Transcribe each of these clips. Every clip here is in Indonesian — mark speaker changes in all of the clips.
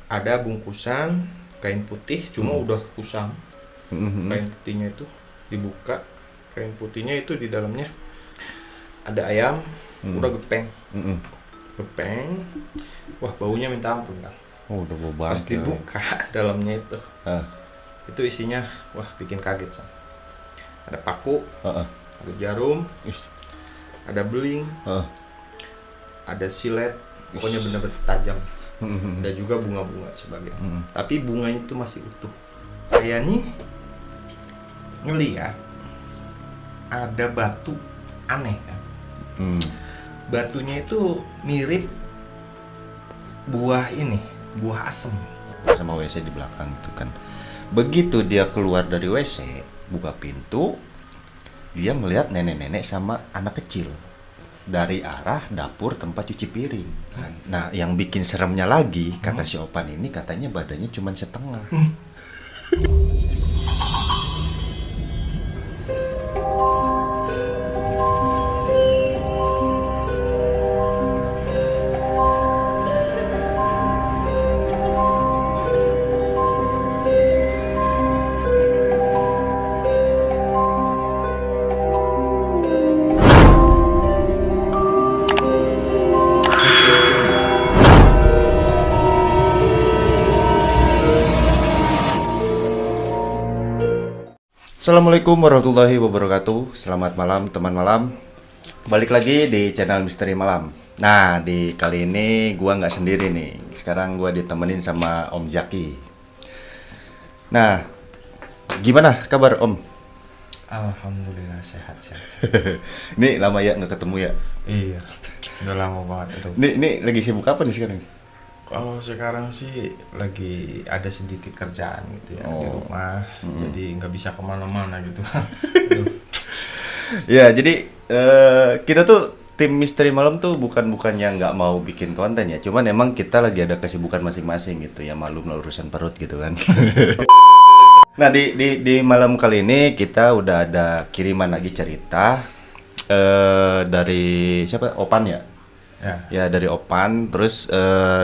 Speaker 1: Ada bungkusan kain putih, cuma udah kusam. Kain putihnya itu dibuka, kain putihnya itu di dalamnya ada ayam, udah gepeng. Gepeng. Wah, baunya minta ampun, Kang.
Speaker 2: Oh, udah bau
Speaker 1: Pas
Speaker 2: banget.
Speaker 1: dibuka dalamnya itu isinya, wah, bikin kaget, Sang. Ada paku, ada jarum, ada beling, ada silet, pokoknya benar-benar tajam. Ada juga bunga-bunga sebagainya. Tapi bunganya itu masih utuh. Saya nih ngeliat ada batu aneh, kan. Batunya itu mirip buah asem.
Speaker 2: Sama WC di belakang itu kan. Begitu dia keluar dari WC, buka pintu, dia melihat nenek-nenek sama anak kecil dari arah dapur tempat cuci piring. Nah, yang bikin seremnya lagi, kata si Opan ini katanya badannya cuma setengah. Assalamualaikum warahmatullahi wabarakatuh. Selamat malam teman malam. Balik lagi di channel Misteri Malam. Nah, di kali ini gua nggak sendiri nih. Sekarang gua ditemenin sama Om Jaki. Nah, gimana kabar Om?
Speaker 1: Alhamdulillah sehat.
Speaker 2: Ini lama ya nggak ketemu ya?
Speaker 1: Iya, udah lama banget itu.
Speaker 2: Ini lagi sibuk apa nih sekarang?
Speaker 1: Kalau sekarang sih lagi ada sedikit kerjaan gitu ya di rumah, jadi nggak bisa kemana-mana gitu.
Speaker 2: Ya, jadi kita tuh tim Misteri Malam tuh bukannya nggak mau bikin konten ya, cuman emang kita lagi ada kesibukan masing-masing gitu ya, malum lah urusan perut gitu kan. Nah, di malam kali ini kita udah ada kiriman lagi cerita dari siapa? Opan ya? Ya dari Opan. Terus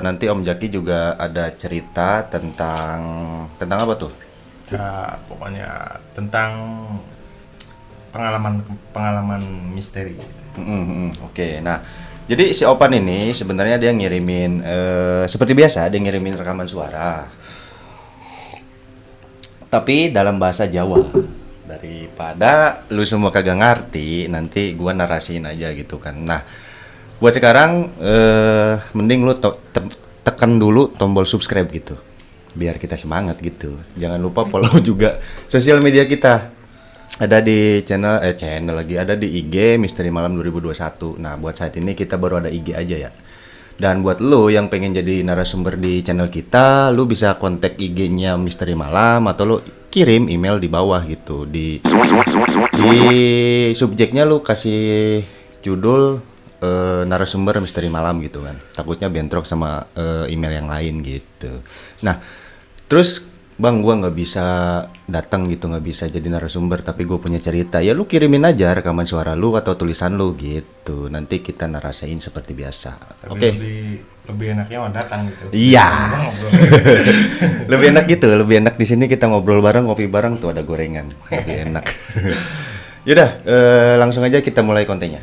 Speaker 2: nanti Om Jaki juga ada cerita tentang apa tuh?
Speaker 1: Ya, pokoknya tentang pengalaman misteri.
Speaker 2: Oke. Nah, jadi si Opan ini sebenarnya dia ngirimin seperti biasa dia ngirimin rekaman suara, tapi dalam bahasa Jawa. Daripada lu semua kagak ngerti, nanti gua narasiin aja gitu kan. Nah, buat sekarang mending lu tekan dulu tombol subscribe gitu, biar kita semangat gitu. Jangan lupa follow juga sosial media kita. Ada di channel lagi, ada di IG Misteri Malam 2021. Nah, buat saat ini kita baru ada IG aja ya. Dan buat lu yang pengen jadi narasumber di channel kita, lu bisa kontak IG-nya Misteri Malam atau lu kirim email di bawah gitu. Di subjeknya lu kasih judul narasumber Misteri Malam gitu kan. Takutnya bentrok sama email yang lain gitu. Nah, terus Bang, gua nggak bisa datang gitu, nggak bisa jadi narasumber, tapi gue punya cerita. Ya lu kirimin aja rekaman suara lu atau tulisan lu gitu. Nanti kita narasiin seperti biasa. Oke.
Speaker 1: Lebih enaknya mau datang gitu.
Speaker 2: Iya. Lebih enak gitu, lebih enak di sini kita ngobrol bareng, ngopi bareng tuh ada gorengan. Lebih enak. Yaudah, langsung aja kita mulai kontennya.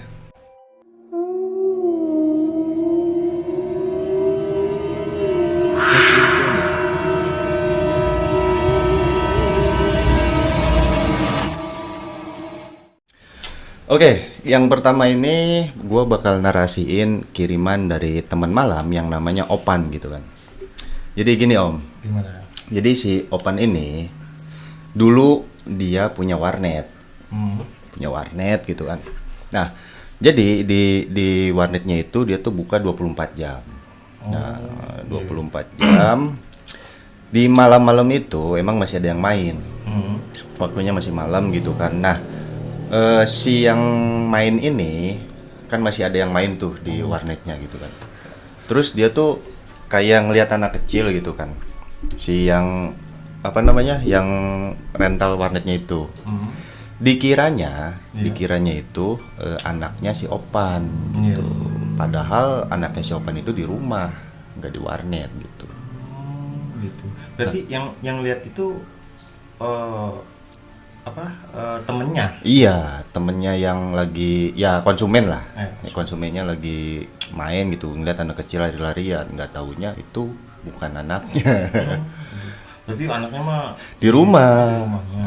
Speaker 2: Oke, yang pertama ini gue bakal narasiin kiriman dari teman malam yang namanya Opan gitu kan. Jadi gini Om.
Speaker 1: Gimana?
Speaker 2: Jadi si Opan ini dulu dia punya warnet, gitu kan. Nah, jadi di warnetnya itu dia tuh buka 24 jam. Nah, 24 jam. Di malam-malam itu emang masih ada yang main. Waktunya masih malam gitu kan. Nah, si yang main ini kan masih ada yang main tuh di warnetnya gitu kan. Terus dia tuh kayak ngelihat anak kecil gitu kan. Si yang apa namanya, yang rental warnetnya itu. Dikiranya itu anaknya si Opan gitu. Padahal anaknya si Opan itu di rumah, nggak di warnet gitu.
Speaker 1: gitu. Berarti yang lihat itu temennya?
Speaker 2: Iya, temennya yang lagi ya konsumen lah. Konsumennya lagi main gitu, ngeliat anak kecil lari-larian, nggak taunya itu bukan anaknya.
Speaker 1: Berarti anaknya mah
Speaker 2: di rumah.
Speaker 1: Di rumahnya.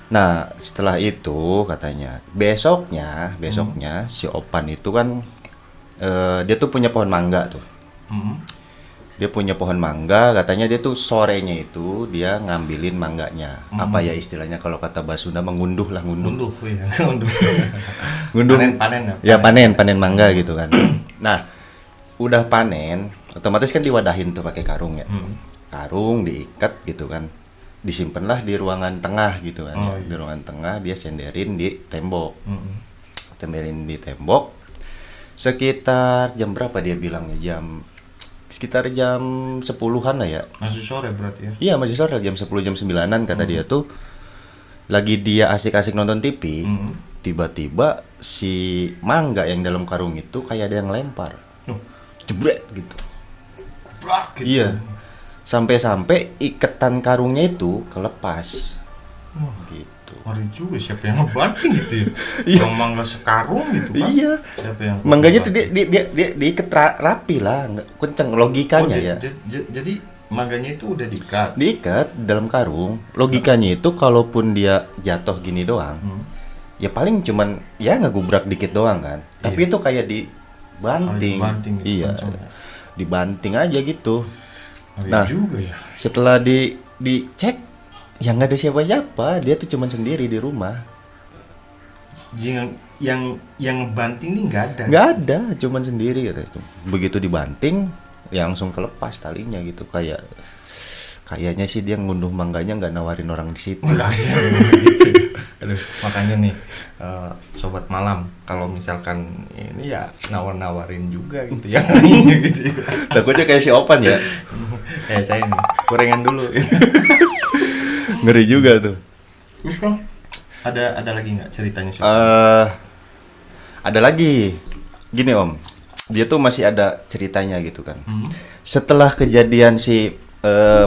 Speaker 2: Nah, setelah itu katanya besoknya si Opan itu kan dia tuh punya pohon mangga tuh. Dia punya pohon mangga, katanya dia tuh sorenya itu dia ngambilin mangganya. Apa ya istilahnya kalau kata bahasa Sunda mengunduh lah, ngunduh. Ngunduh.
Speaker 1: Panen
Speaker 2: ya. Panen mangga gitu kan. Nah, udah panen, otomatis kan diwadahin tuh pakai karung ya. Karung diikat gitu kan. Disimpanlah di ruangan tengah gitu kan. Di ruangan tengah dia senderin di tembok. Senderin di tembok. Sekitar jam berapa dia bilang ya? Sekitar jam 10-an lah ya.
Speaker 1: Masih sore berarti ya?
Speaker 2: Iya, masih sore, jam 10, jam 9-an kata dia tuh. Lagi dia asik-asik nonton TV, tiba-tiba si mangga yang dalam karung itu kayak ada yang lempar. Jebret gitu.
Speaker 1: Gebrak gitu.
Speaker 2: Iya. Sampai-sampai iketan karungnya itu kelepas. Gitu.
Speaker 1: Ngeri juga, siapa yang ngebanting gitu ya? Yang mangga sekarung gitu kan?
Speaker 2: Iya.
Speaker 1: Siapa yang
Speaker 2: mangganya tuh dia diikat rapi lah, nggak kenceng logikanya ya.
Speaker 1: Jadi mangganya itu udah
Speaker 2: diikat dalam karung. Logikanya itu kalaupun dia jatuh gini doang, ya paling cuman ya ngegubrak dikit doang kan. Tapi itu kayak dibanting.
Speaker 1: Gitu,
Speaker 2: iya. Dibanting aja gitu.
Speaker 1: Nah, juga ya.
Speaker 2: Setelah dicek, ya nggak ada siapa-siapa, dia tuh cuman sendiri di rumah.
Speaker 1: Yang banting nih nggak
Speaker 2: ada, cuman sendiri gitu. Begitu dibanting, ya langsung kelepas talinya gitu. Kayaknya sih dia ngunduh mangganya nggak nawarin orang di situ.
Speaker 1: Gitu. Aduh, makanya nih sobat malam, kalau misalkan ini ya nawarin juga gitu ya. Gitu.
Speaker 2: Takutnya kayak si Opan ya.
Speaker 1: Saya nih gorengan dulu.
Speaker 2: Ngeri juga tuh.
Speaker 1: Terus kan ada lagi nggak ceritanya sih?
Speaker 2: Ada lagi. Gini Om, dia tuh masih ada ceritanya gitu kan. Setelah kejadian si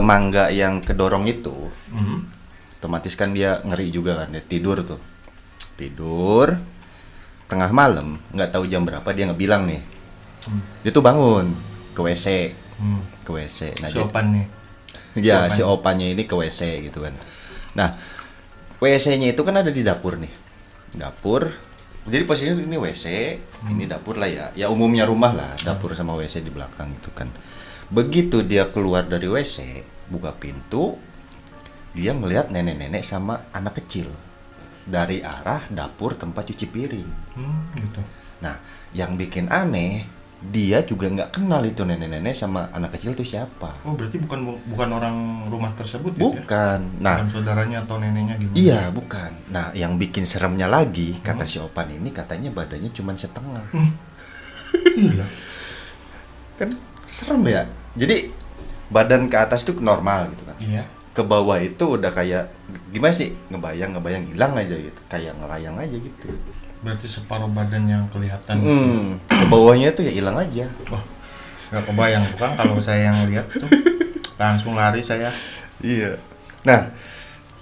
Speaker 2: mangga yang kedorong itu, otomatis kan dia ngeri juga kan. Dia tidur tengah malam, nggak tahu jam berapa dia ngebilang nih. Dia tuh bangun ke WC. Nah,
Speaker 1: si Opan nih.
Speaker 2: Ya, si Opannya ini ke WC gitu kan. Nah, WC-nya itu kan ada di dapur nih. Dapur. Jadi posisinya ini WC, ini dapur lah ya. Ya umumnya rumah lah, dapur sama WC di belakang gitu kan. Begitu dia keluar dari WC, buka pintu, dia melihat nenek-nenek sama anak kecil dari arah dapur tempat cuci piring.
Speaker 1: Gitu.
Speaker 2: Nah, yang bikin aneh, dia juga nggak kenal itu nenek-nenek sama anak kecil itu siapa.
Speaker 1: Oh, berarti bukan orang rumah tersebut
Speaker 2: bukan.
Speaker 1: Gitu ya?
Speaker 2: Nah,
Speaker 1: bukan saudaranya atau neneknya gimana?
Speaker 2: Iya, bukan. Nah, yang bikin seremnya lagi, kata si Opan ini katanya badannya cuma setengah.
Speaker 1: Gila.
Speaker 2: Kan serem ya. Jadi badan ke atas tuh normal gitu kan.
Speaker 1: Iya.
Speaker 2: Ke bawah itu udah kayak gimana sih? Ngebayang hilang aja gitu. Kayak ngelayang aja gitu.
Speaker 1: Berarti separuh badan yang kelihatan.
Speaker 2: Ke bawahnya tuh ya hilang aja.
Speaker 1: Wah, nggak kebayang bukan kalau saya yang lihat tuh langsung lari saya.
Speaker 2: Iya. Nah,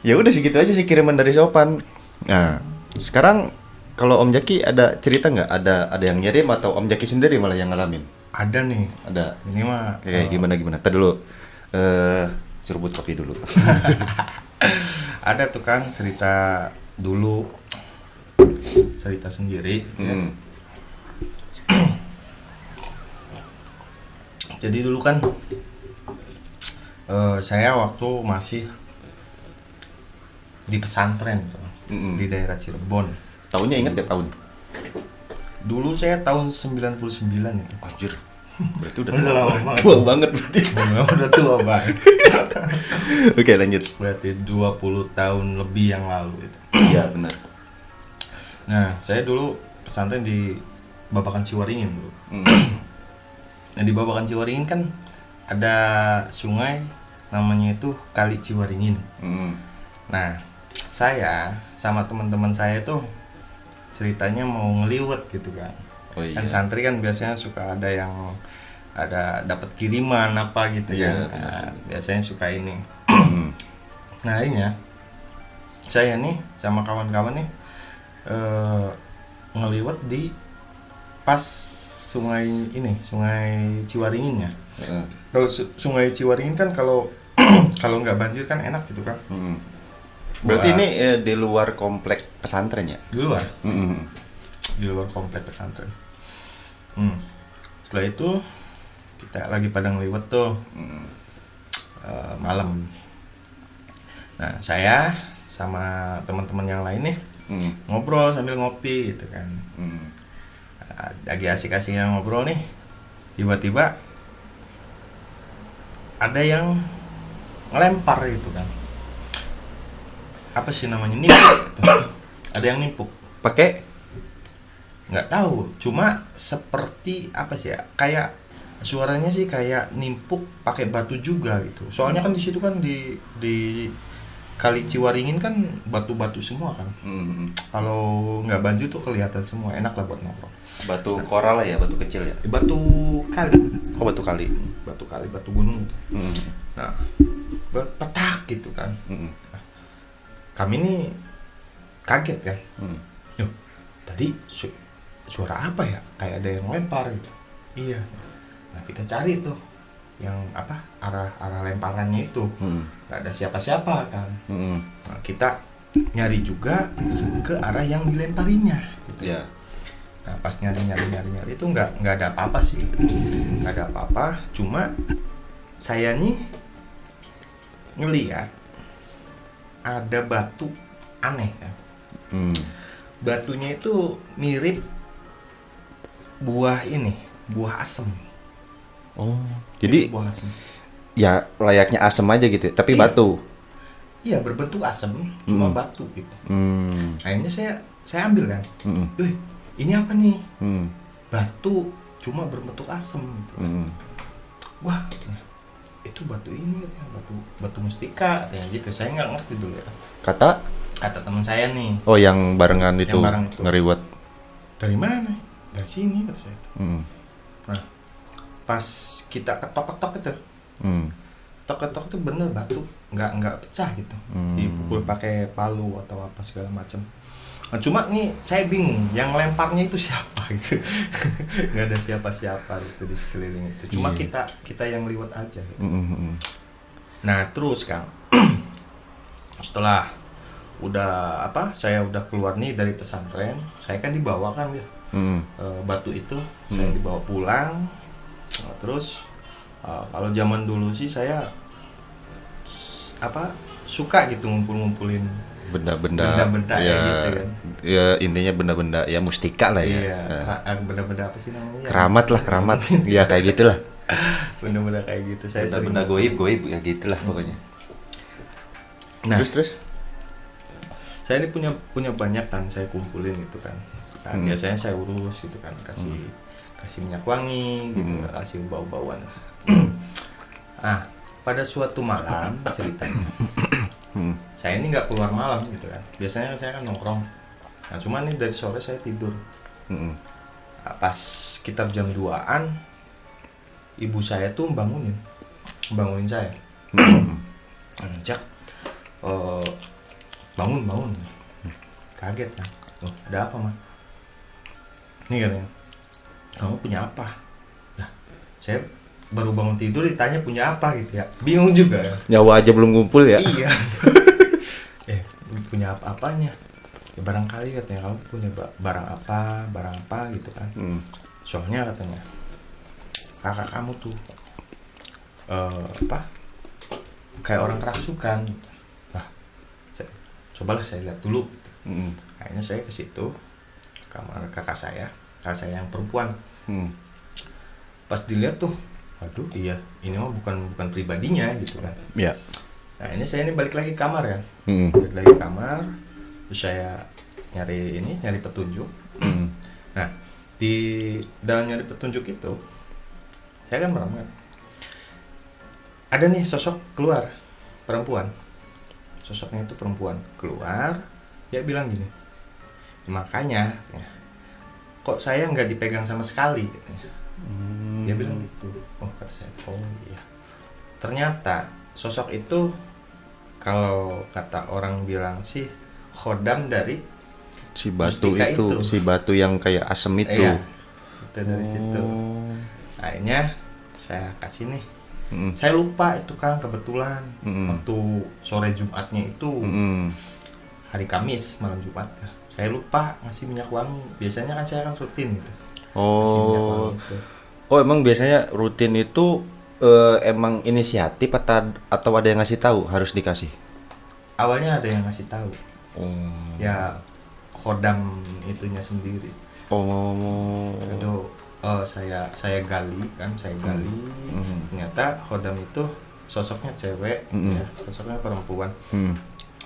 Speaker 2: ya udah segitu aja sih kiriman dari Sopan. Nah, sekarang kalau Om Jaki ada cerita nggak? Ada yang ngirim atau Om Jaki sendiri malah yang ngalamin?
Speaker 1: Ada nih.
Speaker 2: Ada.
Speaker 1: Ini mah
Speaker 2: kayak gimana? Tadi dulu. Cerbut kopi dulu.
Speaker 1: Ada tuh Kang cerita dulu. Cerita sendiri gitu ya. Jadi dulu kan saya waktu masih di pesantren tuh, di daerah Cirebon.
Speaker 2: Tahunnya ingat gak tahun?
Speaker 1: Dulu saya tahun 99 itu.
Speaker 2: Anjir. Berarti udah
Speaker 1: lama banget.
Speaker 2: Tua banget berarti.
Speaker 1: Udah tua banget.
Speaker 2: Oke, lanjut.
Speaker 1: Berarti 20 tahun lebih yang lalu itu.
Speaker 2: Iya, benar.
Speaker 1: Nah, saya dulu pesantren di Babakan Ciwaringin dulu. Nah, di Babakan Ciwaringin kan ada sungai namanya itu Kali Ciwaringin. Nah, saya sama teman-teman saya tuh ceritanya mau ngeliwet gitu kan. Oh, iya. Kan santri kan biasanya suka ada yang ada dapat kiriman apa gitu ya. Nah, biasanya suka ini. Nah ini ya, saya nih sama kawan-kawan nih ngeliwat di pas sungai ini, sungai Ciwaringin ya. Kalau sungai Ciwaringin kan kalau kalau nggak banjir kan enak gitu kan.
Speaker 2: Berarti ini di luar komplek pesantren ya?
Speaker 1: Di luar. Di luar komplek pesantren. Setelah itu kita lagi pada ngeliwat tuh malam. Nah saya sama teman-teman yang lain nih ngobrol sambil ngopi gitu kan. Lagi asik-asiknya ngobrol nih, tiba-tiba ada yang ngelempar gitu kan. Apa sih namanya, nimpuk gitu. Ada yang nimpuk.
Speaker 2: Pakai?
Speaker 1: Nggak tahu, cuma seperti apa sih ya, kayak suaranya sih kayak nimpuk pakai batu juga gitu. Soalnya kan di situ kan di Kali Ciwaringin kan batu-batu semua kan. Kalau nggak banjir tuh kelihatan semua, enak lah buat nongkrong.
Speaker 2: Batu koral ya, batu kecil ya?
Speaker 1: Batu kali.
Speaker 2: Oh, batu kali.
Speaker 1: Batu kali, batu gunung gitu. Nah, berpetak gitu kan. Nah, kami nih kaget kan. Yuh, tadi suara apa ya? Kayak ada yang lempar gitu. Iya. Nah, kita cari tuh yang apa, arah lemparannya itu. Nggak ada siapa-siapa kan. Nah, kita nyari juga ke arah yang dilemparinya gitu.
Speaker 2: Ya.
Speaker 1: Nah, pas nyari itu nggak ada apa-apa sih. Nggak ada apa-apa, cuma saya nih ngelihat ada batu aneh kan. Batunya itu mirip buah ini, buah asem.
Speaker 2: Oh, jadi
Speaker 1: buah asem.
Speaker 2: Ya layaknya asem aja gitu, tapi
Speaker 1: Iya.
Speaker 2: batu.
Speaker 1: Iya, berbentuk asem, cuma batu gitu. Akhirnya saya ambil kan. Wih, ini apa nih? Batu cuma berbentuk asem gitu. Wah, itu batu ini katanya, batu mustika katanya gitu. Saya nggak ngerti dulu ya.
Speaker 2: Kata
Speaker 1: Teman saya nih.
Speaker 2: Oh, yang barengan itu,
Speaker 1: bareng itu.
Speaker 2: ngeriwat.
Speaker 1: Dari mana? Dari sini kata saya. Nah, pas kita ketok-ketok itu, ketok-ketok itu bener batu, nggak pecah gitu. Dipukul pakai palu atau apa segala macam. Nah, cuma nih saya bingung, yang lemparnya itu siapa gitu. Nggak ada siapa-siapa gitu di sekeliling itu. Cuma kita yang liwat aja gitu. Nah, terus Kang, setelah saya udah keluar nih dari pesantren, saya kan dibawa kan ya. Batu itu saya dibawa pulang. Nah, terus kalau zaman dulu sih saya suka gitu ngumpulin
Speaker 2: benda-benda
Speaker 1: ya, gitu kan.
Speaker 2: Ya intinya benda-benda ya mustika lah ya.
Speaker 1: Iya, benda-benda apa sih namanya?
Speaker 2: Keramat. Ya kayak gitulah.
Speaker 1: Benda-benda kayak gitu. Saya
Speaker 2: Benda goib ya gitulah pokoknya.
Speaker 1: Nah,
Speaker 2: terus
Speaker 1: saya ini punya banyak kan, saya kumpulin gitu kan. Nah, biasanya saya urus gitu kan, kasih minyak wangi gitu, kasih bau-bauan. Ah, pada suatu malam ceritanya, saya ini nggak keluar malam gitu kan. Biasanya saya kan nongkrong. Nah, cuman nih dari sore saya tidur. Nah, pas sekitar jam 2-an, ibu saya tuh bangunin saya. Cak, bangun. Kaget kan. Loh, ada apa, Ma? Nih katanya, kamu punya apa? Nah, saya baru bangun tidur ditanya punya apa gitu ya. Bingung juga ya.
Speaker 2: Nyawa aja belum ngumpul ya.
Speaker 1: Iya. Punya apa-apanya? Ya barangkali katanya kamu punya barang apa gitu kan. Soalnya katanya kakak kamu tuh kayak orang kerasukan. Nah, cobalah saya lihat dulu. Akhirnya saya ke situ, kamar kakak saya yang perempuan. Pas dilihat tuh, waduh, iya, ini mah bukan pribadinya gitu kan.
Speaker 2: Iya.
Speaker 1: Nah, ini saya balik lagi ke kamar kan. Balik lagi ke kamar, terus saya nyari petunjuk. Nah, di dalam nyari petunjuk itu, saya kan merem kan. Ada nih sosok keluar, perempuan. Sosoknya itu perempuan keluar, dia bilang gini, makanya ya, kok saya nggak dipegang sama sekali katanya. Dia bilang gitu. Oh, kata saya, oh iya. Ternyata sosok itu kalau kata orang bilang sih khodam dari
Speaker 2: si batu
Speaker 1: itu.
Speaker 2: Si batu yang kayak asem itu.
Speaker 1: Iya, itu dari situ. Akhirnya saya kasih nih. Saya lupa itu Kang, kebetulan waktu sore Jumatnya itu hari Kamis malam Jumat. Saya lupa ngasih minyak wangi. Biasanya kan saya kan rutin gitu.
Speaker 2: Oh, emang biasanya rutin itu emang inisiatif atau ada yang ngasih tahu harus dikasih?
Speaker 1: Awalnya ada yang ngasih tahu. Ya khodam itunya sendiri. Aduh, saya gali. Ternyata khodam itu sosoknya cewek, ya, sosoknya perempuan.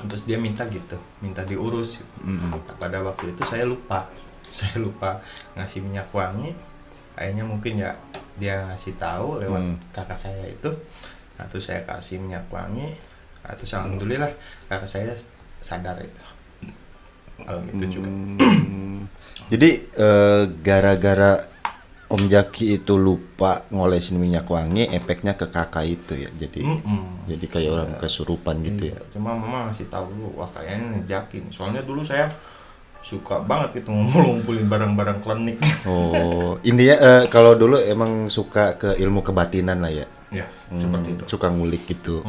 Speaker 1: Terus dia minta diurus. Pada waktu itu saya lupa ngasih minyak wangi. Akhirnya mungkin ya dia ngasih tahu lewat kakak saya itu. Nah, terus saya kasih minyak wangi. Nah, terus alhamdulillah kakak saya sadar itu. Malam itu juga.
Speaker 2: Jadi gara-gara Om Jaki itu lupa ngolesin minyak wangi, efeknya ke kakak itu ya. Jadi kayak orang kesurupan gitu ya.
Speaker 1: Cuma mama ngasih tahu dulu, wah kayaknya ngejakin. Soalnya dulu saya suka banget itu ngumpulin barang-barang klinik.
Speaker 2: Oh, intinya kalau dulu emang suka ke ilmu kebatinan lah ya.
Speaker 1: Ya, seperti itu.
Speaker 2: Suka ngulik gitu.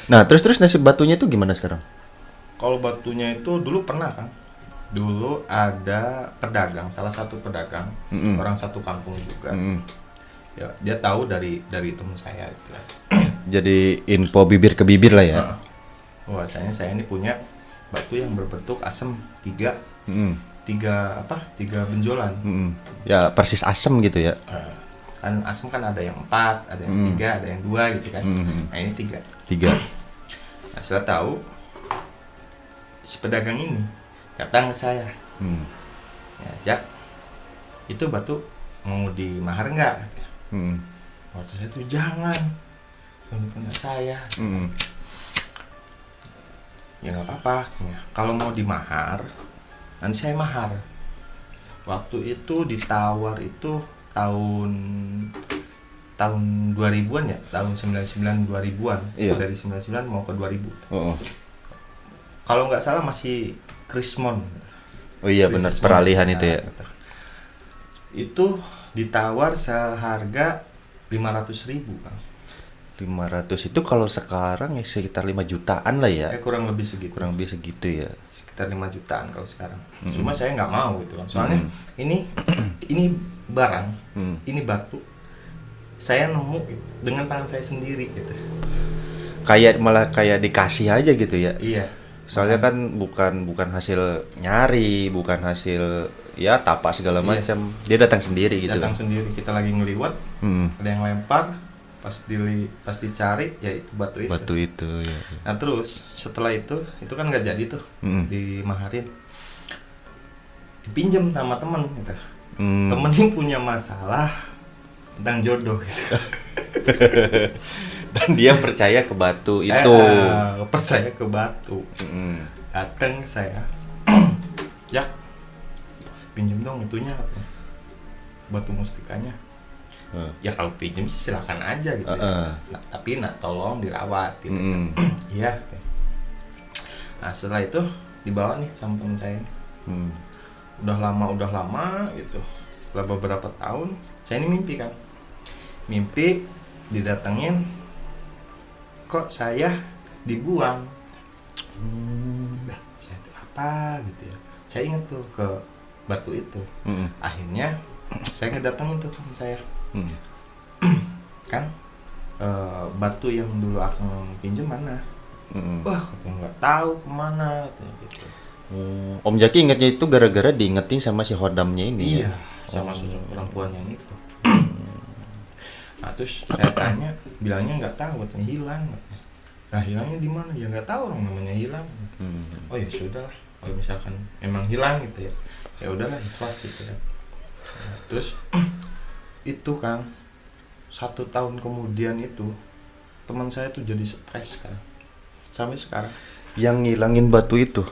Speaker 2: Nah, terus nasib batunya itu gimana sekarang?
Speaker 1: Kalau batunya itu dulu pernah kan. Dulu ada pedagang, salah satu pedagang, orang satu kampung juga. Ya, dia tahu dari teman saya itu.
Speaker 2: Jadi info bibir ke bibir lah ya.
Speaker 1: Bahwasanya saya ini punya batu yang berbentuk asem tiga benjolan.
Speaker 2: Ya persis asem gitu ya.
Speaker 1: Kan asem kan ada yang 4, ada yang 3, ada yang 2 gitu kan. Nah ini 3. Nah setelah tahu si pedagang ini datang ke saya. Ya, Jak, itu batu mau dimahar nggak? Waktu saya tuh jangan punya saya. Ya nggak apa-apa. Ya, kalau mau dimahar, nanti saya mahar. Waktu itu ditawar itu tahun 2000-an ya, tahun 99 2000-an. Iya. Dari 99 mau ke 2000. Kalau nggak salah masih Krismon.
Speaker 2: Oh iya benar, peralihan itu ya.
Speaker 1: Itu ditawar seharga 500.000 kan.
Speaker 2: 500 itu kalau sekarang ya sekitar 5 jutaan lah ya.
Speaker 1: Kurang lebih segitu.
Speaker 2: Kurang lebih segitu ya.
Speaker 1: Sekitar 5 jutaan kalau sekarang. Cuma saya nggak mau gitu kan. Soalnya ini barang, ini batu. Saya nemu dengan tangan saya sendiri gitu.
Speaker 2: Malah kayak dikasih aja gitu ya.
Speaker 1: Iya.
Speaker 2: Soalnya kan bukan hasil nyari, bukan hasil ya tapak segala macam. Dia datang sendiri gitu.
Speaker 1: Datang sendiri, kita lagi ngeliwat, ada yang lempar, pas dicari ya itu batu itu.
Speaker 2: Batu itu ya.
Speaker 1: Nah terus setelah itu kan nggak jadi tuh dimaharin, dipinjam sama temen gitu. Temen ini punya masalah tentang jodoh gitu.
Speaker 2: Dan dia percaya ke batu itu.
Speaker 1: Percaya ke batu. Datang saya, Jak, pinjem dong itunya, batu mustikanya. Ya kalau pinjem sih silakan aja gitu. Nah, tapi tolong dirawat gitu. Iya. Nah setelah itu dibawa nih sama temen saya. Udah lama gitu. Setelah beberapa tahun saya ini mimpi didatengin, kok saya dibuang. Saya itu apa gitu ya, saya ingat tuh ke batu itu. Akhirnya saya ngedatengin tuh teman saya. Kan batu yang dulu Akang pinjam mana? Wah katanya nggak tahu kemana gitu.
Speaker 2: Om Jaki ingatnya itu gara-gara diingetin sama si Hodamnya ini.
Speaker 1: Iya, sama sosok perempuan yang itu. Nah terus saya tanya, bilangnya nggak tahu, katanya hilang. Nah hilangnya di mana? Ya nggak tahu, orang namanya hilang. Oh ya sudah lah, kalau misalkan emang hilang gitu ya, ya udahlah ikhlas gitu ya. Nah, terus itu kan 1 tahun kemudian itu teman saya tuh jadi stres kan, sampai sekarang.
Speaker 2: Yang ngilangin batu itu,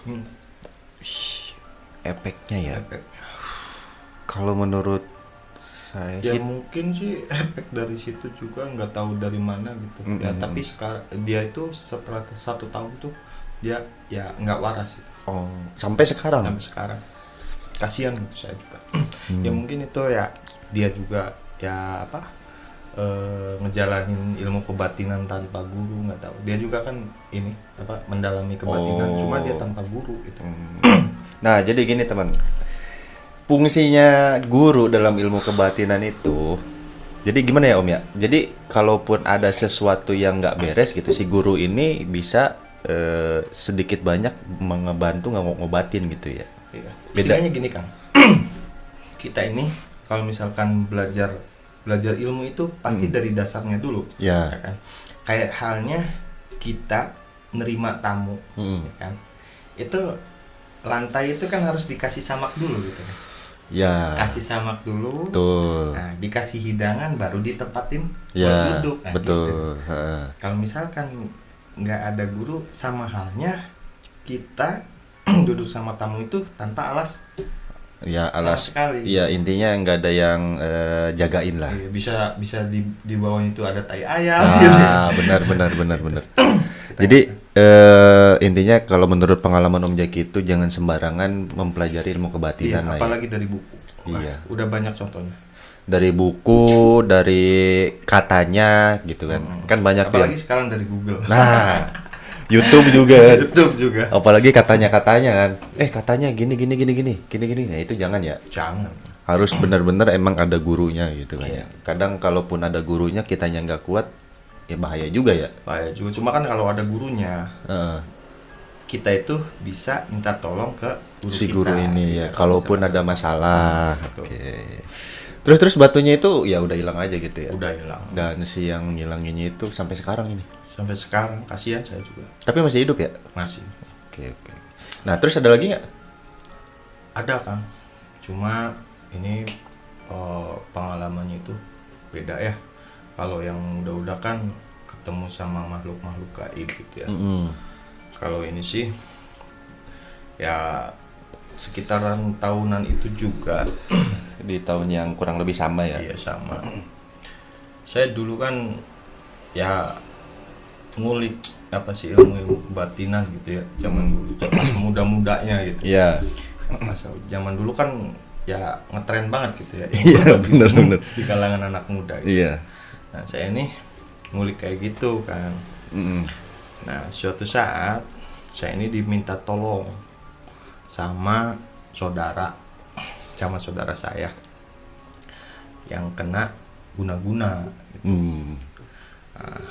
Speaker 2: efeknya ya.
Speaker 1: Efeknya.
Speaker 2: Kalau menurut
Speaker 1: Ya mungkin sih efek dari situ juga, nggak tahu dari mana gitu. Ya tapi sekarang dia itu setelah 1 tahun tuh dia ya nggak waras gitu.
Speaker 2: Oh, sampai sekarang.
Speaker 1: Kasihan gitu saya juga. Ya mungkin itu ya dia juga ya ngejalanin ilmu kebatinan tanpa guru, nggak tahu. Dia juga kan ini mendalami kebatinan, cuma dia tanpa guru gitu.
Speaker 2: Nah, jadi gini teman. Fungsinya guru dalam ilmu kebatinan itu, jadi gimana ya Om ya? Jadi kalaupun ada sesuatu yang nggak beres gitu, si guru ini bisa sedikit banyak membantu ngobatin gitu ya.
Speaker 1: Iya. Istilahnya gini Kang, kita ini kalau misalkan belajar ilmu itu pasti dari dasarnya dulu,
Speaker 2: ya
Speaker 1: kan? Kayak halnya kita nerima tamu, ya kan? Itu lantai itu kan harus dikasih samak dulu gitu kan?
Speaker 2: Ya.
Speaker 1: Kasih samak dulu,
Speaker 2: betul.
Speaker 1: Nah dikasih hidangan baru ditempatin
Speaker 2: ya,
Speaker 1: duduk. Nah,
Speaker 2: betul.
Speaker 1: Gitu. Kalau misalkan nggak ada guru, sama halnya kita duduk sama tamu itu tanpa alas.
Speaker 2: Ya alas
Speaker 1: sekali.
Speaker 2: Ya intinya nggak ada yang jagain lah.
Speaker 1: Bisa di bawahnya itu ada tai ayam. Gitu.
Speaker 2: Benar. Jadi intinya kalau menurut pengalaman Om Jaki itu jangan sembarangan mempelajari ilmu kebatinan.
Speaker 1: Iya, apalagi dari buku.
Speaker 2: Iya.
Speaker 1: Udah banyak contohnya.
Speaker 2: Dari buku, dari katanya gitu kan. Kan banyak.
Speaker 1: Apalagi sekarang dari Google.
Speaker 2: Nah, YouTube juga. Apalagi katanya kan. Katanya gini. Nah, itu jangan ya.
Speaker 1: Jangan.
Speaker 2: Harus benar-benar emang ada gurunya gitu kan. Iya. Kadang kalaupun ada gurunya kitanya nggak kuat, ya bahaya juga ya.
Speaker 1: Bahaya juga. Cuma kan kalau ada gurunya, kita itu bisa minta tolong ke guru
Speaker 2: si
Speaker 1: kita.
Speaker 2: Guru ini ya. Kalaupun ada masalah. Oke. Terus batunya itu ya udah hilang aja gitu ya.
Speaker 1: Udah hilang.
Speaker 2: Dan si yang ngilanginnya itu sampai sekarang ini.
Speaker 1: Sampai sekarang kasihan saya juga.
Speaker 2: Tapi masih hidup ya?
Speaker 1: Masih.
Speaker 2: Oke. Nah terus ada lagi nggak?
Speaker 1: Ada Kang. Cuma ini pengalamannya itu beda ya. Kalau yang udah kan ketemu sama makhluk-makhluk gaib gitu ya. Kalau ini sih ya sekitaran tahunan itu juga.
Speaker 2: Di tahun yang kurang lebih sama ya?
Speaker 1: Iya sama. Saya dulu kan ya ngulik apa sih ilmu kebatinan gitu ya, zaman dulu pas muda-mudanya gitu.
Speaker 2: Iya.
Speaker 1: Masa zaman dulu kan ya ngetren banget gitu ya.
Speaker 2: Iya benar.
Speaker 1: Di kalangan anak muda gitu.
Speaker 2: Iya.
Speaker 1: Nah saya ini ngulik kayak gitu kan. Nah suatu saat saya ini diminta tolong sama saudara saya yang kena guna-guna gitu. Nah,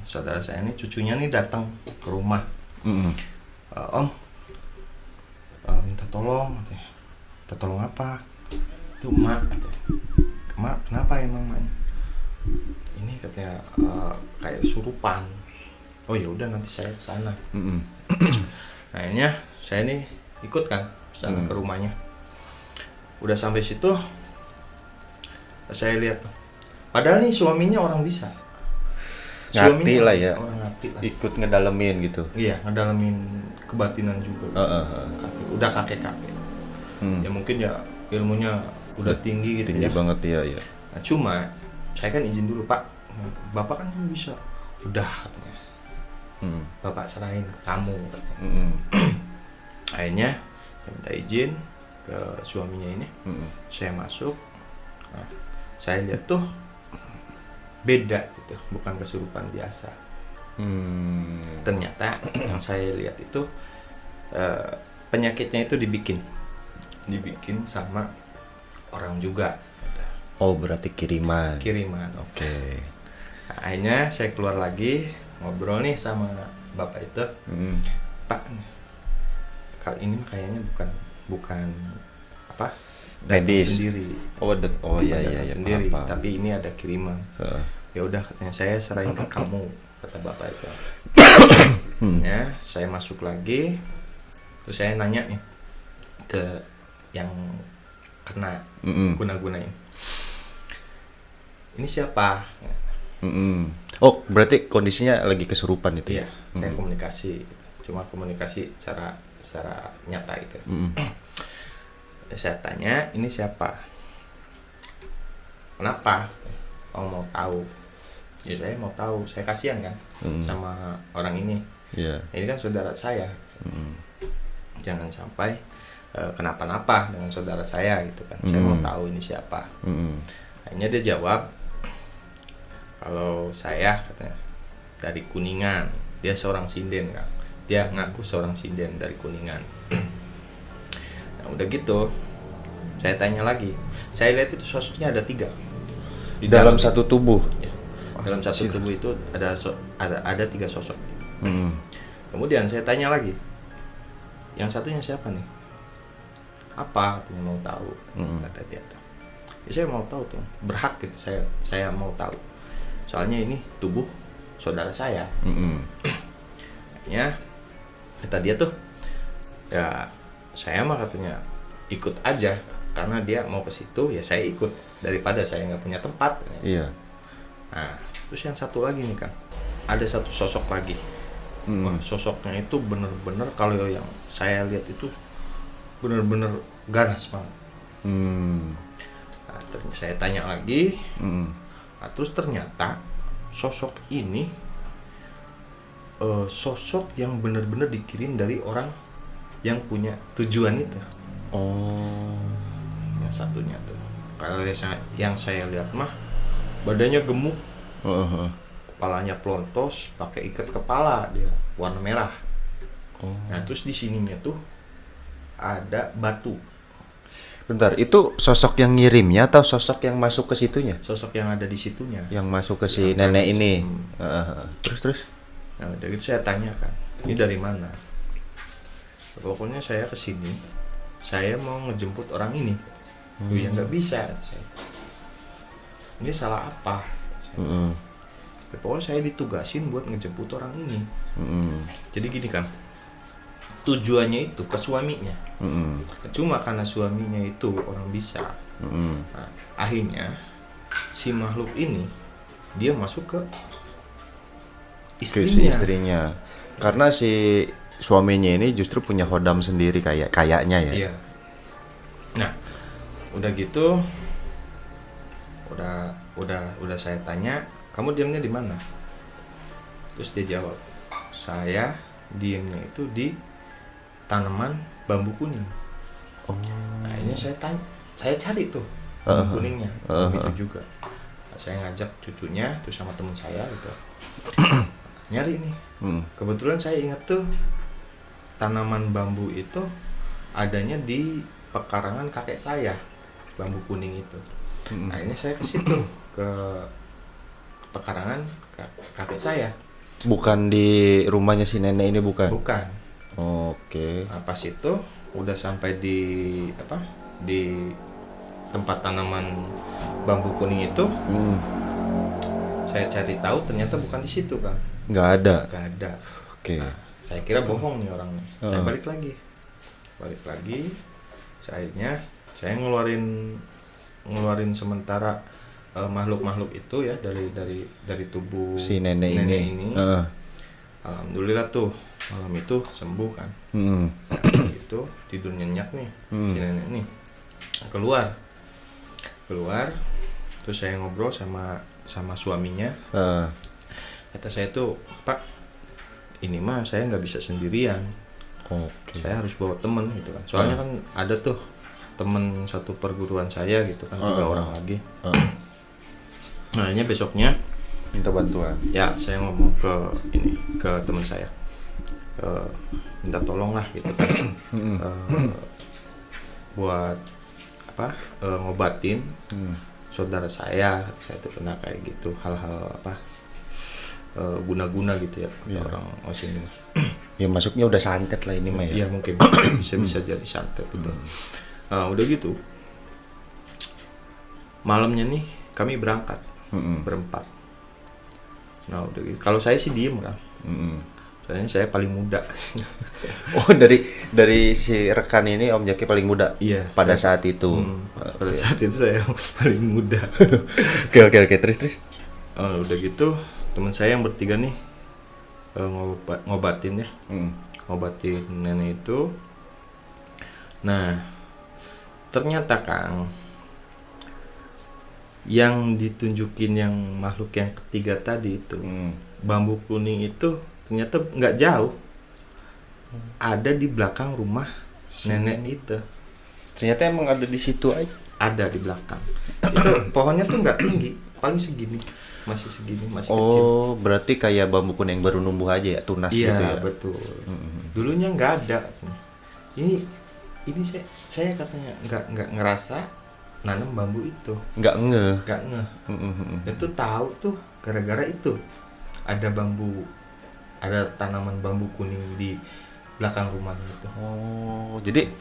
Speaker 1: saudara saya ini cucunya nih datang ke rumah. Om minta tolong katanya. Minta tolong apa? Itu emak katanya. Emak kenapa emang emaknya? Ini katanya kayak surupan. Oh ya udah nanti saya ke sana. Nah akhirnya saya nih ikut kan ke sana ke rumahnya. Udah sampai situ saya lihat, padahal nih suaminya orang bisa.
Speaker 2: Ngerti lah ya.
Speaker 1: Orang ngerti lah.
Speaker 2: Ikut ngedalemin gitu.
Speaker 1: Iya, ngedalemin kebatinan juga. Udah kakek. Ya mungkin ya ilmunya udah tinggi gitu.
Speaker 2: Tinggi banget ya.
Speaker 1: Nah, cuma saya kan izin dulu Pak. Bapak kan bisa. Udah katanya. Bapak serahin ke kamu. Akhirnya saya minta izin ke suaminya ini. Saya masuk. Nah, saya lihat tuh beda gitu, bukan kesurupan biasa. Ternyata yang saya lihat itu penyakitnya itu dibikin sama orang juga gitu.
Speaker 2: Oh berarti kiriman.
Speaker 1: Oke. Nah, akhirnya saya keluar lagi ngobrol nih sama bapak itu. Pak, kali ini kayaknya bukan apa
Speaker 2: medis
Speaker 1: sendiri.
Speaker 2: Oh iya
Speaker 1: sendiri,
Speaker 2: apa.
Speaker 1: tapi ini ada kiriman. Ya udah katanya saya serahin ke kamu, kata bapak itu. Ya, saya masuk lagi, terus saya nanya nih ke yang kena guna-gunain. Ini siapa?
Speaker 2: Oh berarti kondisinya lagi kesurupan itu?
Speaker 1: Iya, saya komunikasi, cuma komunikasi secara nyata itu. Saya tanya, ini siapa? kenapa mau tahu? Ya saya mau tahu, saya kasihan kan sama orang ini. Ini kan saudara saya. Jangan sampai kenapa-napa dengan saudara saya gitu kan. Saya mau tahu ini siapa. Akhirnya dia jawab, kalau saya katanya dari Kuningan. Dia seorang sinden kan. Dia ngaku seorang sinden dari Kuningan. Nah udah gitu, saya tanya lagi. Saya lihat itu sosoknya ada 3
Speaker 2: di dalam satu tubuh.
Speaker 1: Ya, dalam satu tubuh itu ada 3 sosok. Kemudian saya tanya lagi, yang satunya siapa nih? Apa? Katanya mau tahu. Kata dia tuh. Ya, saya mau tahu tuh, berhak gitu. Saya mau tahu. Soalnya ini tubuh saudara saya. Ya, kata dia tuh, ya saya mah katanya ikut aja karena dia mau ke situ, ya saya ikut daripada saya nggak punya tempat.
Speaker 2: Iya.
Speaker 1: Nah, terus yang satu lagi nih kan, ada satu sosok lagi. Wah, sosoknya itu bener-bener kalau yang saya lihat itu bener-bener ganas banget. Nah, terus saya tanya lagi. Nah, terus ternyata sosok ini sosok yang bener-bener dikirim dari orang yang punya tujuan itu. Yang satunya tuh, kalau yang saya lihat mah badannya gemuk, kepalanya pelontos, pakai ikat kepala, dia warna merah. Nah terus di sininya tuh ada batu.
Speaker 2: Bentar, itu sosok yang ngirimnya atau sosok yang masuk ke situnya?
Speaker 1: Sosok yang ada di situnya.
Speaker 2: Yang masuk ke si nenek ini. Terus?
Speaker 1: Nah udah gitu saya tanya kan, ini dari mana? Pokoknya saya kesini, saya mau ngejemput orang ini. Ya nggak bisa, saya. Ini salah apa? Ya, pokoknya saya ditugasin buat ngejemput orang ini. Jadi gini kan, tujuannya itu ke suaminya. Cuma karena suaminya itu orang bisa. Nah, akhirnya si makhluk ini dia masuk ke istrinya. Karena si suaminya ini justru punya hodam sendiri kayaknya ya. Iya. Nah, udah gitu, udah saya tanya, kamu diamnya di mana? Terus dia jawab, saya diamnya itu di tanaman bambu kuning. Nah ini saya tanya, saya cari tuh bambu kuningnya, itu juga. Nah, saya ngajak cucunya, terus sama teman saya gitu, nyari nih. Kebetulan saya ingat tuh tanaman bambu itu adanya di pekarangan kakek saya, bambu kuning itu. Nah ini saya ke situ, ke pekarangan kakek saya.
Speaker 2: Bukan di rumahnya si nenek ini, bukan?
Speaker 1: Bukan.
Speaker 2: Oke.
Speaker 1: Nah, pas itu udah sampai di tempat tanaman bambu kuning itu. Saya cari tahu ternyata bukan di situ kan. Nggak ada.
Speaker 2: Oke.
Speaker 1: Nah, saya kira bohong nih orangnya. Saya balik lagi. Akhirnya saya ngeluarin sementara makhluk-makhluk itu ya dari tubuh
Speaker 2: si nenek ini.
Speaker 1: Alhamdulillah tuh malam itu sembuh kan. Itu tidur nyenyak nih si nenek nih. Keluar terus saya ngobrol sama suaminya. Kata saya tuh, Pak, ini mah saya nggak bisa sendirian. Saya harus bawa temen gitu kan. Soalnya kan ada tuh temen satu perguruan saya gitu kan, 3 orang lagi. Nah, ini besoknya
Speaker 2: minta bantuan.
Speaker 1: Ya, saya ngomong ke teman saya, minta tolong lah gitu kan, buat apa, ngobatin saudara saya tuh kena kayak gitu, hal-hal apa, guna-guna gitu ya, orang Osing ini.
Speaker 2: Ya masuknya udah santet lah ini mah ya.
Speaker 1: Iya mungkin bisa jadi santet itu. Udah gitu, malamnya nih kami berangkat berempat. Nah udah gitu. Kalau saya sih diem kan. Soalnya saya paling muda.
Speaker 2: Oh dari si rekan ini Om Jaki paling muda.
Speaker 1: Iya.
Speaker 2: Pada saat itu.
Speaker 1: Pada saat itu saya paling muda.
Speaker 2: Oke terus.
Speaker 1: Udah gitu teman saya yang bertiga nih ngobatin ya. Ngobatin nenek itu. Nah ternyata Kang, Yang ditunjukin yang makhluk yang ketiga tadi itu, bambu kuning itu ternyata nggak jauh, ada di belakang rumah nenek itu.
Speaker 2: Ternyata emang ada di situ aja.
Speaker 1: Ada di belakang. Itu pohonnya tuh nggak tinggi, paling segini, masih segini, masih kecil.
Speaker 2: Oh, berarti kayak bambu kuning yang baru numbuh aja ya, tunas
Speaker 1: Iya,
Speaker 2: gitu ya.
Speaker 1: betul. Dulunya nggak ada katanya. Ini saya katanya nggak ngerasa nanam bambu itu.
Speaker 2: Nggak ngeh.
Speaker 1: Itu tahu tuh gara-gara itu ada tanaman bambu kuning di belakang rumahnya itu.
Speaker 2: Oh, jadi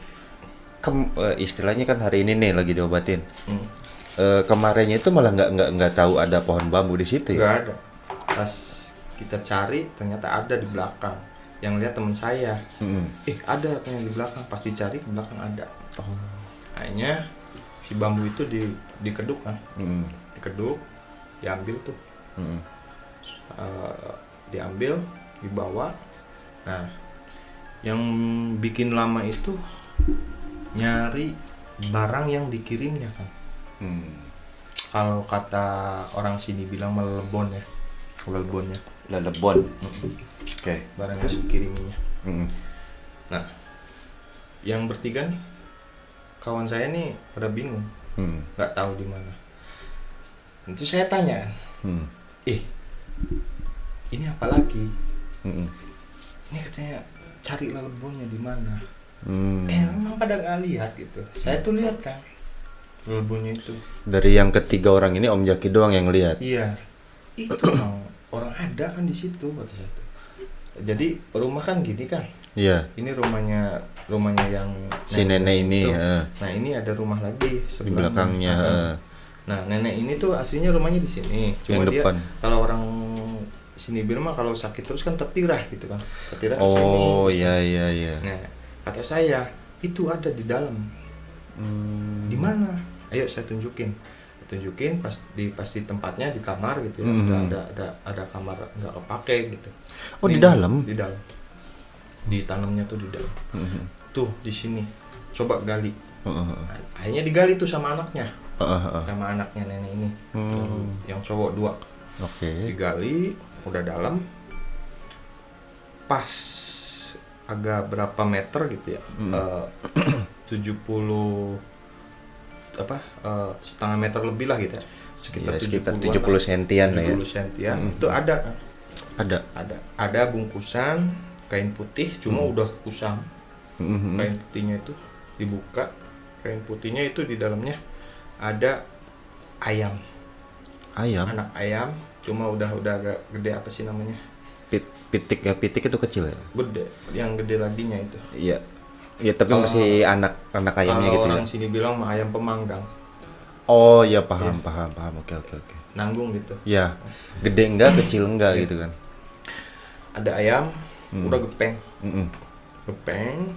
Speaker 2: istilahnya kan hari ini nih lagi diobatin. Kemarinnya itu malah nggak tahu ada pohon bambu di situ ya?
Speaker 1: Nggak ada. Pas kita cari ternyata ada di belakang. Yang lihat teman saya. Ada yang di belakang. Pas dicari ke belakang ada. Akhirnya si bambu itu dikeduk kan. Dikeduk, diambil tuh. Diambil, dibawa. Nah, yang bikin lama itu nyari barang yang dikirimnya kan. Kalau kata orang sini bilang melebon ya,
Speaker 2: Lelebon. Oke.
Speaker 1: barang yang dikirimnya. Nah, yang bertiga nih, kawan saya nih pada bingung, nggak tahu di mana. Itu saya tanya, ini apa lagi? Ini katanya cari lelebonnya di mana? Emang pada nggak lihat gitu. Saya tuh lihat kan lelebonnya itu.
Speaker 2: Dari yang ketiga orang ini Om Jaki doang yang lihat.
Speaker 1: Iya, itu orang ada kan di situ kata saya tuh. Jadi rumah kan gini kan.
Speaker 2: Iya.
Speaker 1: Ini rumahnya yang
Speaker 2: Si nenek ini.
Speaker 1: Nah ini ada rumah lagi
Speaker 2: Di belakangnya.
Speaker 1: Nah nenek ini tuh aslinya rumahnya di sini. Cuma
Speaker 2: Yang
Speaker 1: dia
Speaker 2: depan.
Speaker 1: kalau orang sini bilang mah kalau sakit terus kan tertirah gitu kan. Tertirah ke sini.
Speaker 2: Oh iya.
Speaker 1: Nah kata saya itu ada di dalam. Di mana? Ayo saya tunjukin pas di tempatnya di kamar gitu ya. Ada kamar nggak kepake gitu.
Speaker 2: Oh
Speaker 1: Ini
Speaker 2: di dalam?
Speaker 1: Di dalam. Ditanamnya tuh di dalam. Tuh di sini. Coba gali. Akhirnya digali tuh sama anaknya. Sama anaknya nenek ini. Yang cowok 2.
Speaker 2: Oke.
Speaker 1: Digali udah dalam. Pas agak berapa meter gitu ya. 70 setengah meter lebih lah gitu ya.
Speaker 2: Sekitar 70 sentian lah ya.
Speaker 1: 70 sentian. Itu ada bungkusan kain putih cuma udah kusam. Kain putihnya itu dibuka. Kain putihnya itu di dalamnya ada ayam. Anak ayam cuma udah agak gede, apa sih namanya?
Speaker 2: Pitik itu kecil ya.
Speaker 1: Gede, yang gede laginya itu.
Speaker 2: Iya. Ya tapi masih anak ayamnya gitu ya.
Speaker 1: Kalau orang sini bilang mah ayam pemanggang.
Speaker 2: Oh ya paham. Oke.
Speaker 1: Nanggung gitu.
Speaker 2: Ya. Gede enggak, kecil enggak gitu kan.
Speaker 1: Ada ayam udah gepeng. Gepeng.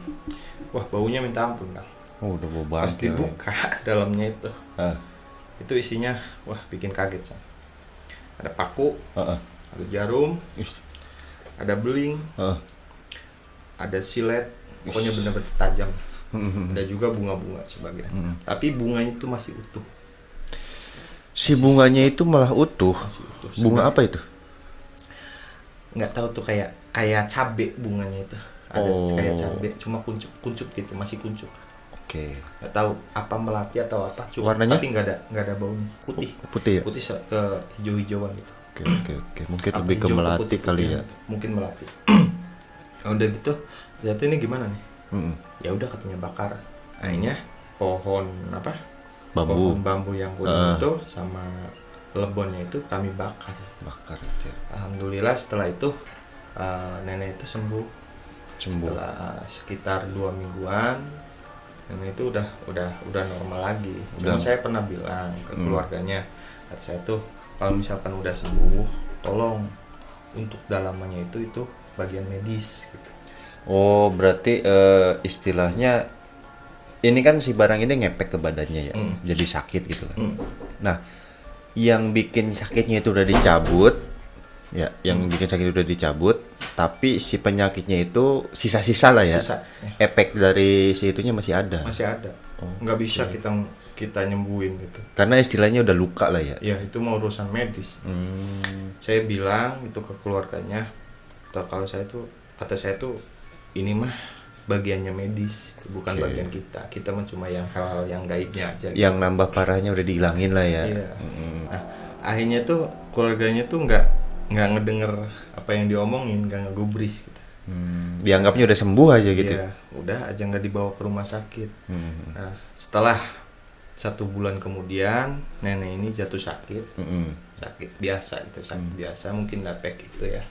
Speaker 1: Wah, baunya minta ampun, Kang.
Speaker 2: Oh, udah bau banget.
Speaker 1: Pas dibuka dalamnya itu. Itu isinya wah bikin kaget, Sang. Ada paku. Ada jarum. Ada beling. Ada silet. Pokoknya benar-benar tajam. Ada juga bunga-bunga sebagian. Tapi bunganya itu masih utuh.
Speaker 2: Si bunganya itu malah utuh. Bunga apa itu?
Speaker 1: Nggak tahu tuh, kayak cabe bunganya itu. Ada kayak cabe, cuma kuncup gitu, masih kuncup.
Speaker 2: Oke.
Speaker 1: Nggak tahu apa melati atau apa. Cuma,
Speaker 2: warnanya?
Speaker 1: tapi nggak ada baunya. Putih.
Speaker 2: Putih ya?
Speaker 1: Putih ke hijau-hijauan gitu.
Speaker 2: Oke. Mungkin
Speaker 1: Apa
Speaker 2: lebih ke
Speaker 1: hijau
Speaker 2: melati
Speaker 1: putih,
Speaker 2: kali ya.
Speaker 1: Mungkin melati. Udah gitu, jatuh ini gimana nih? Ya udah katanya bakar. Akhirnya pohon bambu yang kuning itu sama lebonnya itu kami bakar
Speaker 2: ya.
Speaker 1: Alhamdulillah setelah itu nenek itu sembuh. Setelah sekitar 2 mingguan nenek itu udah normal lagi. Cuma saya pernah bilang ke keluarganya, kata saya tuh kalau misalkan udah sembuh tolong untuk dalamannya itu bagian medis gitu.
Speaker 2: Oh, berarti istilahnya ini kan si barang ini ngepek ke badannya ya, jadi sakit gitu kan. Nah, yang bikin sakitnya itu udah dicabut, ya, tapi si penyakitnya itu sisa-sisa lah ya. Efek dari si itunya masih ada.
Speaker 1: Masih ada. nggak bisa kita nyembuhin gitu.
Speaker 2: Karena istilahnya udah luka lah ya.
Speaker 1: Ya itu mau urusan medis. Saya bilang itu ke keluarganya, kalau kata saya tuh ini mah bagiannya medis, bukan bagian kita. Kita mah cuma yang hal-hal yang gaibnya aja.
Speaker 2: Yang nambah parahnya udah dihilangin lah ya.
Speaker 1: Iya. Nah, akhirnya tuh keluarganya tuh nggak ngedenger apa yang diomongin, nggak ngegubris gitu.
Speaker 2: Dianggapnya udah sembuh aja gitu.
Speaker 1: Iya, udah aja nggak dibawa ke rumah sakit. Nah, setelah 1 bulan kemudian nenek ini jatuh sakit, sakit biasa itu, sakit biasa mungkin lepek gitu ya.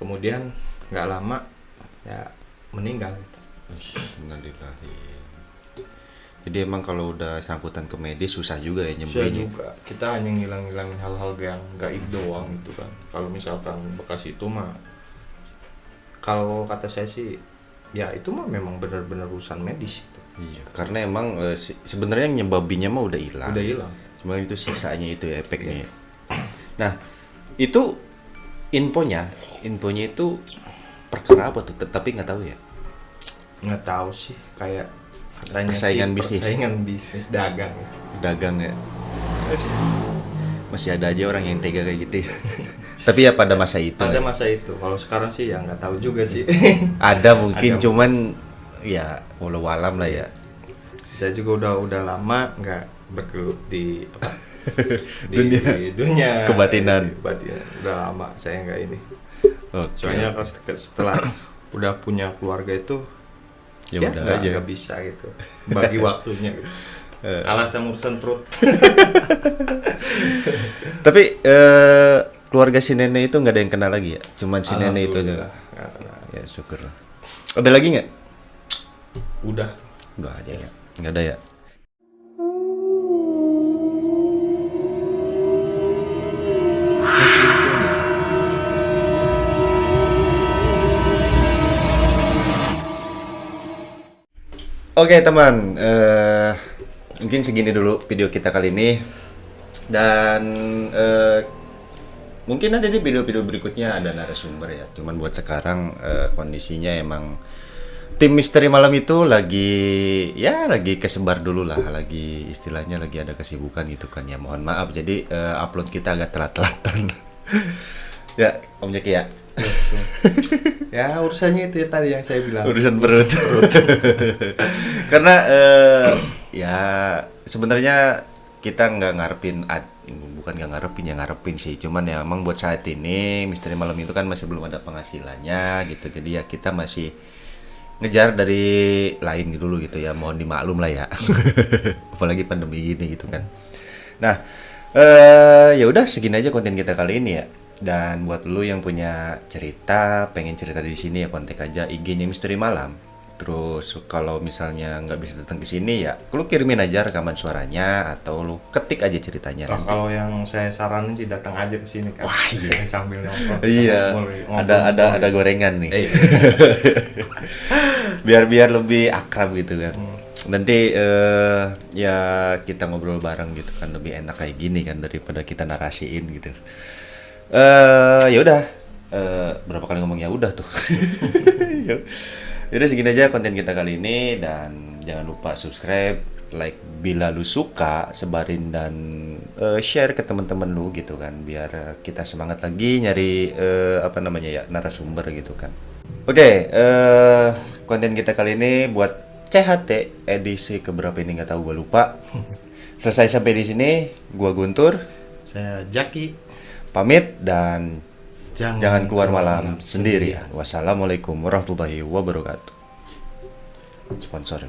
Speaker 1: Kemudian nggak lama ya meninggal.
Speaker 2: Jadi emang kalau udah sangkutan ke medis susah juga ya
Speaker 1: Susah
Speaker 2: nyembuhinnya.
Speaker 1: juga. Kita hanya ngilangin hal-hal yang gaib doang gitu kan. Kalau misalkan bekas itu mah, kalau kata saya sih ya itu mah memang benar-benar urusan medis itu.
Speaker 2: Iya, karena emang sebenarnya nyebabinnya mah udah hilang.
Speaker 1: Udah hilang.
Speaker 2: Cuma itu sisanya itu ya efeknya. Nah, itu infonya itu perkara apa tuh? Tapi nggak tahu ya.
Speaker 1: Nggak tahu sih, kayak katanya persaingan bisnis dagang.
Speaker 2: Dagang ya. Masih ada aja orang yang tega kayak gitu ya. Tapi ya pada masa itu.
Speaker 1: Pada masa itu. Kalau sekarang sih ya nggak tahu juga sih.
Speaker 2: Ada mungkin, cuman ya walau alam lah ya.
Speaker 1: Saya juga udah lama nggak bergelut di dunia
Speaker 2: kebatinan.
Speaker 1: Udah lama saya nggak ini.
Speaker 2: Okay.
Speaker 1: Soalnya setelah udah punya keluarga itu
Speaker 2: ya udah aja
Speaker 1: nggak bisa gitu bagi waktunya gitu. Alasan urusan perut.
Speaker 2: Tapi keluarga si nenek itu nggak ada yang kenal lagi ya, cuman si nenek itu aja. Ya syukurlah. Ada lagi nggak?
Speaker 1: Udah
Speaker 2: aja ya, nggak ada ya. Oke teman, mungkin segini dulu video kita kali ini, dan mungkin ada di video-video berikutnya ada narasumber ya. Cuman buat sekarang kondisinya emang tim misteri malam itu lagi kesebar dulu lah, lagi istilahnya lagi ada kesibukan gitu kan ya. Mohon maaf jadi upload kita agak telat-telatan. Ya Om Jeki ya.
Speaker 1: Ya urusannya itu ya tadi yang saya bilang,
Speaker 2: urusan perut. Karena ya sebenarnya kita bukan nggak ngarepin sih, cuman ya emang buat saat ini misteri malam itu kan masih belum ada penghasilannya gitu, jadi ya kita masih ngejar dari lain dulu gitu ya, mohon dimaklum lah ya. Apalagi pandemi gini gitu kan. Nah ya udah segini aja konten kita kali ini ya. Dan buat lu yang punya cerita, pengen cerita di sini ya kontak aja IG-nya Misteri Malam. Terus kalau misalnya nggak bisa datang ke sini ya, lu kirimin aja rekaman suaranya atau lu ketik aja ceritanya.
Speaker 1: Kalau yang saya saranin sih datang aja ke sini kan.
Speaker 2: Wah iya,
Speaker 1: sambil nongkrong.
Speaker 2: Iya. Ada gorengan nih. biar lebih akrab gitu kan. Nanti ya kita ngobrol bareng gitu kan, lebih enak kayak gini kan daripada kita narasiin gitu. Ya udah, berapa kali ngomong ya udah tuh. Jadi segini aja konten kita kali ini, dan jangan lupa subscribe, like bila lu suka, sebarin dan share ke teman-teman lu gitu kan, biar kita semangat lagi nyari narasumber gitu kan. Oke, konten kita kali ini buat CHT edisi keberapa ini nggak tahu, gue lupa. Selesai sampai di sini, gua Guntur,
Speaker 1: saya Jaki.
Speaker 2: Pamit dan jangan keluar malam sendirian. Wassalamualaikum warahmatullahi wabarakatuh. Sponsor.